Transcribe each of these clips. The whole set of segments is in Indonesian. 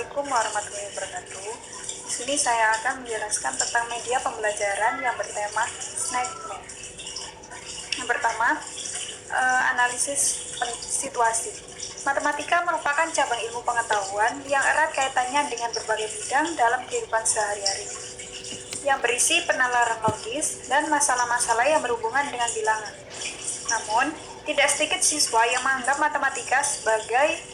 Assalamualaikum warahmatullahi wabarakatuh. Di sini saya akan menjelaskan tentang media pembelajaran yang bertema SnackMed. Yang pertama, analisis situasi. Matematika merupakan cabang ilmu pengetahuan yang erat kaitannya dengan berbagai bidang dalam kehidupan sehari-hari, yang berisi penalaran logis dan masalah-masalah yang berhubungan dengan bilangan. Namun, tidak sedikit siswa yang menganggap matematika sebagai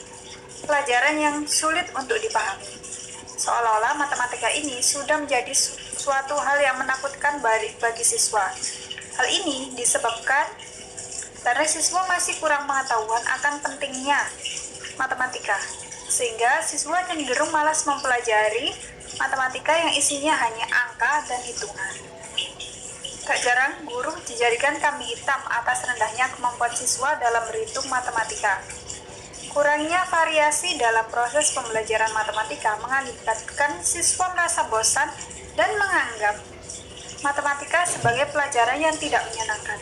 pelajaran yang sulit untuk dipahami. Seolah-olah matematika ini sudah menjadi suatu hal yang menakutkan bagi siswa. Hal ini disebabkan karena siswa masih kurang pengetahuan akan pentingnya matematika, sehingga siswa cenderung malas mempelajari matematika yang isinya hanya angka dan hitungan. Tak jarang, guru dijadikan kambing hitam atas rendahnya kemampuan siswa dalam berhitung matematika. Kurangnya variasi dalam proses pembelajaran matematika mengakibatkan siswa merasa bosan dan menganggap matematika sebagai pelajaran yang tidak menyenangkan.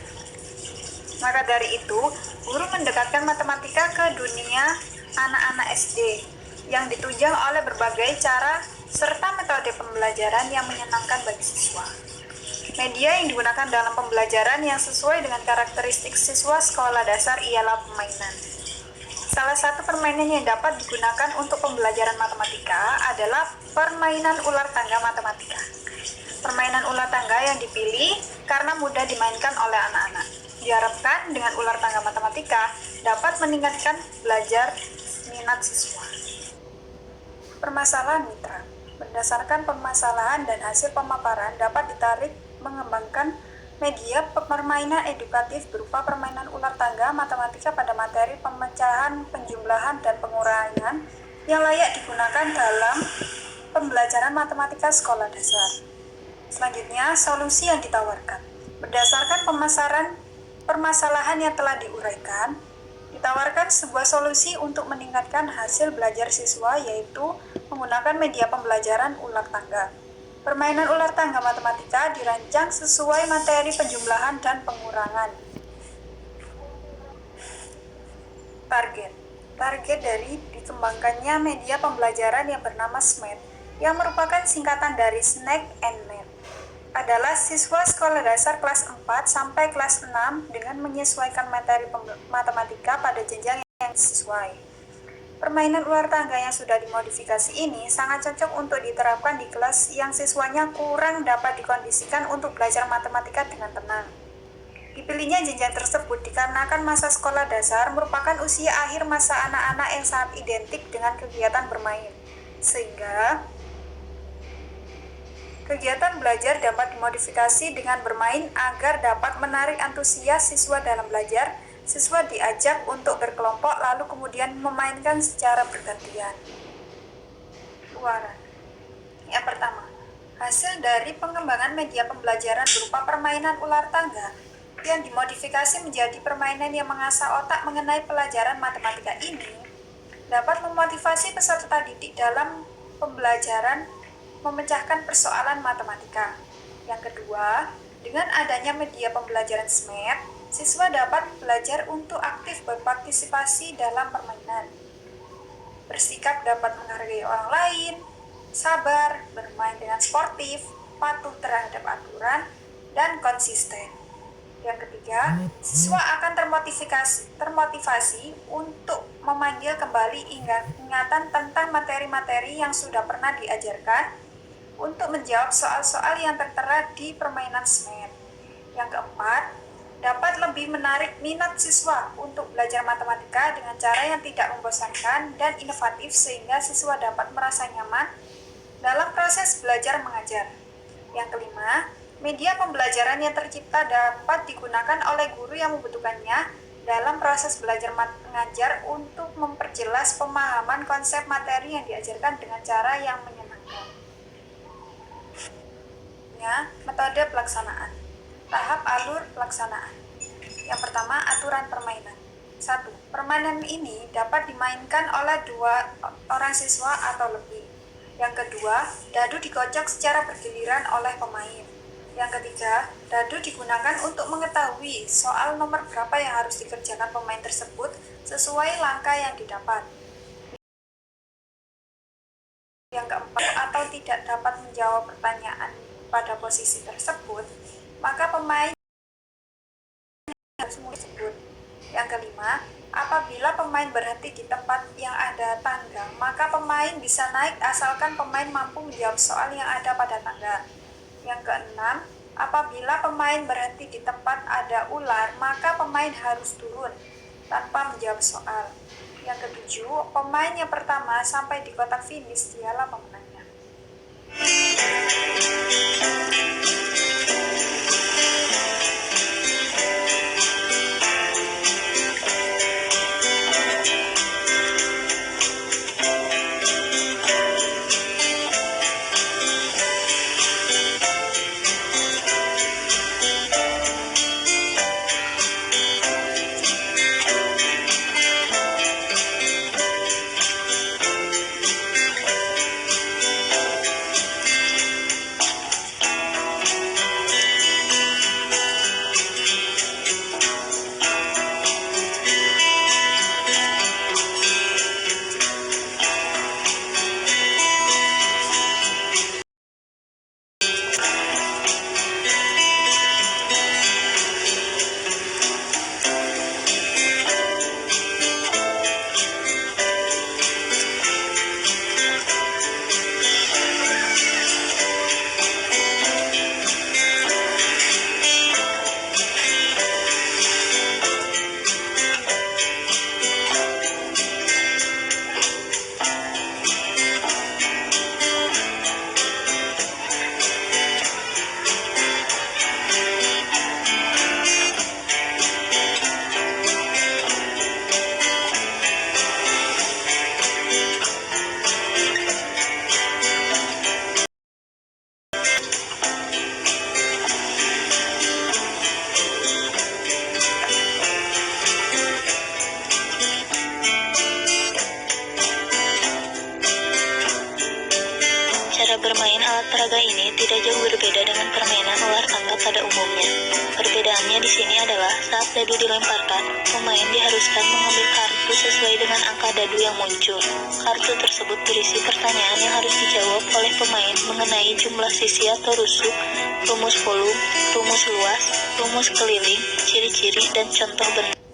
Maka dari itu, guru mendekatkan matematika ke dunia anak-anak SD yang ditunjang oleh berbagai cara serta metode pembelajaran yang menyenangkan bagi siswa. Media yang digunakan dalam pembelajaran yang sesuai dengan karakteristik siswa sekolah dasar ialah permainan. Salah satu permainan yang dapat digunakan untuk pembelajaran matematika adalah permainan ular tangga matematika. Permainan ular tangga yang dipilih karena mudah dimainkan oleh anak-anak. Diharapkan dengan ular tangga matematika dapat meningkatkan belajar minat siswa. Permasalahan mitra. Berdasarkan permasalahan dan hasil pemaparan dapat ditarik mengembangkan media permainan edukatif berupa permainan ular tangga matematika pada materi pemecahan, penjumlahan, dan pengurangan yang layak digunakan dalam pembelajaran matematika sekolah dasar. Selanjutnya, solusi yang ditawarkan. Berdasarkan permasalahan yang telah diuraikan, ditawarkan sebuah solusi untuk meningkatkan hasil belajar siswa, yaitu menggunakan media pembelajaran ular tangga. Permainan ular tangga matematika dirancang sesuai materi penjumlahan dan pengurangan. Target dari dikembangkannya media pembelajaran yang bernama SMED, yang merupakan singkatan dari Snack and Math, adalah siswa sekolah dasar kelas 4 sampai kelas 6 dengan menyesuaikan materi matematika pada jenjang yang sesuai. Permainan ular tangga yang sudah dimodifikasi ini sangat cocok untuk diterapkan di kelas yang siswanya kurang dapat dikondisikan untuk belajar matematika dengan tenang. Dipilihnya jenjang tersebut dikarenakan masa sekolah dasar merupakan usia akhir masa anak-anak yang sangat identik dengan kegiatan bermain, sehingga kegiatan belajar dapat dimodifikasi dengan bermain agar dapat menarik antusias siswa dalam belajar. Siswa diajak untuk berkelompok lalu kemudian memainkan secara bergantian. Luaran. Yang pertama, hasil dari pengembangan media pembelajaran berupa permainan ular tangga yang dimodifikasi menjadi permainan yang mengasah otak mengenai pelajaran matematika ini dapat memotivasi peserta didik dalam pembelajaran memecahkan persoalan matematika. Yang kedua, dengan adanya media pembelajaran SMED, siswa dapat belajar untuk aktif berpartisipasi dalam permainan, bersikap dapat menghargai orang lain, sabar, bermain dengan sportif, patuh terhadap aturan, dan konsisten. Yang ketiga, siswa akan termotivasi untuk memanggil kembali ingatan tentang materi-materi yang sudah pernah diajarkan untuk menjawab soal-soal yang tertera di permainan SMED. Yang keempat, dapat lebih menarik minat siswa untuk belajar matematika dengan cara yang tidak membosankan dan inovatif sehingga siswa dapat merasa nyaman dalam proses belajar mengajar. Yang kelima, media pembelajaran yang tercipta dapat digunakan oleh guru yang membutuhkannya dalam proses belajar mengajar untuk memperjelas pemahaman konsep materi yang diajarkan dengan cara yang menyenangkan. Metode pelaksanaan. Tahap alur pelaksanaan. Yang pertama, aturan permainan. 1. Permainan ini dapat dimainkan oleh 2 orang siswa atau lebih. Yang kedua, dadu dikocok secara bergiliran oleh pemain. Yang ketiga, dadu digunakan untuk mengetahui soal nomor berapa yang harus dikerjakan pemain tersebut sesuai langkah yang didapat. tidak dapat menjawab pertanyaan pada posisi tersebut, maka pemain harus mulai sebut. Yang kelima, apabila pemain berhenti di tempat yang ada tangga, maka pemain bisa naik asalkan pemain mampu menjawab soal yang ada pada tangga. Yang keenam, apabila pemain berhenti di tempat ada ular, maka pemain harus turun tanpa menjawab soal. Yang ketujuh, pemain yang pertama sampai di kotak finish dialah pemenangnya. Cara bermain alat peraga ini tidak jauh berbeda dengan permainan ular tangga pada umumnya. Perbedaannya di sini adalah saat dadu dilemparkan, pemain diharuskan mengambil kartu sesuai dengan angka dadu yang muncul. Kartu tersebut berisi pertanyaan yang harus dijawab oleh pemain mengenai jumlah sisi atau rusuk, rumus volume, rumus luas, rumus keliling, ciri-ciri, dan contoh benda.